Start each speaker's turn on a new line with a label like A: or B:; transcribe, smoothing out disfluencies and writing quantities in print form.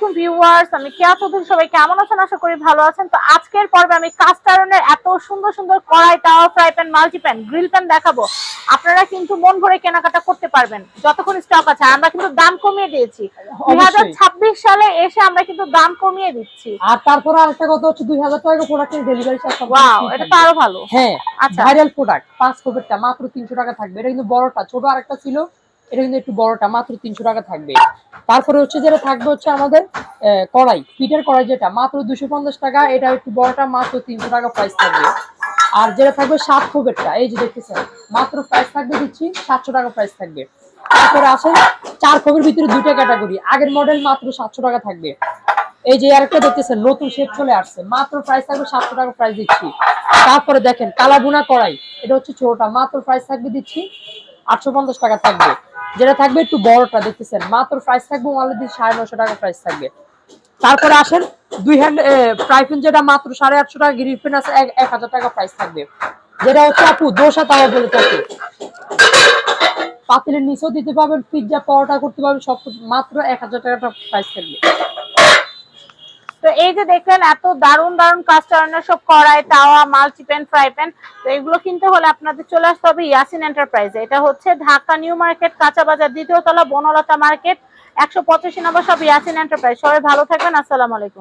A: আলাইকুম ভিউয়ার্স, আমি কেয়া চৌধুরী। সবাই কেমন আছেন? আশা করি ভালো আছেন। তো আজকের পর্বে আমি কাস্ট আয়রনের এত সুন্দর সুন্দর কড়াই, তাওয়া, fry pan, multi pan, grill pan দেখাবো। আপনারা কিন্তু মন ভরে কেনাকাটা করতে পারবেন যতক্ষণ স্টক আছে। আমরা কিন্তু দাম কমিয়ে দিয়েছি। 2026 সালে এসে আমরা কিন্তু দাম কমিয়ে দিচ্ছি।
B: আর তারপরে আরেকটা কথা হচ্ছে 2000 টাকা প্রোডাক্টের ডেলিভারি চার্জ।
A: ওয়াও, এটা তো আরো ভালো।
B: হ্যাঁ,
A: আচ্ছা,
B: ভাইরাল প্রোডাক্ট 5 কোপেরটা মাত্র 300 টাকা থাকবে। এটা কিন্তু বড়টা, ছোট আরেকটা ছিল, এটা কিন্তু একটু বড়টা, মাত্র 300 টাকা থাকবে। তারপরে হচ্ছে যেটা থাকবে হচ্ছে আমাদের কড়াই, পিঠের কড়াই, যেটা মাত্র 250 টাকা। এটা একটু বড়টা, মাত্র 300 টাকা প্রাইস থাকবে। আর যেটা থাকবে 7 কোপেরটা, এই যে দেখতেছেন, মাত্র প্রাইস থাকবে দিচ্ছি 700 টাকা প্রাইস থাকবে। তারপরে আসেন 4 কোপের ভিতরে দুইটা ক্যাটাগরি, আগের মডেল মাত্র 700 টাকা থাকবে। এই যে আরেকটা দেখতেছেন নতুন শেপ চলে আসছে, মাত্র প্রাইস থাকবে 700 টাকা প্রাইস দিচ্ছি। তারপরে দেখেন কালাভুনা কড়াই, এটা হচ্ছে ছোটটা, মাত্র প্রাইস থাকবে দিচ্ছি 850 টাকা থাকবে। যেটা থাকবে একটু বড়টা দেখতেছেন, মাত্র প্রাইস থাকবে অলরেডি 950 টাকা প্রাইস থাকবে। তারপরে আসেন দুই হ্যান্ড ফ্রাই প্যান, যেটা মাত্র 850 টাকা, গ্রিল প্যান আছে 1000 টাকা প্রাইস থাকবে। যেটা হচ্ছে আপু দোসা তাওয়া বলে থাকে, পাতিলের নিচেও দিতে পারবেন, পিৎজা পরোটা করতে পারবেন, সব মাত্র 1000 টাকা প্রাইস থাকবে।
A: তো এই যে দেখলেন এত দারুন দারুন কাস্ট আয়রনের সব কড়াই, তাওয়া, মাল্টি প্যান, ফ্রাই প্যান। তো এগুলো কিনতে হলে আপনাদের চলে আসতে হবে ইয়াসিন এন্টারপ্রাইজে। এটা হচ্ছে ঢাকা নিউ মার্কেট, কাঁচা বাজার, দ্বিতীয় তলা, বনলতা মার্কেট, 185 নম্বর সব ইয়াসিন এন্টারপ্রাইজ। সবাই ভালো থাকবেন। আসসালামু আলাইকুম।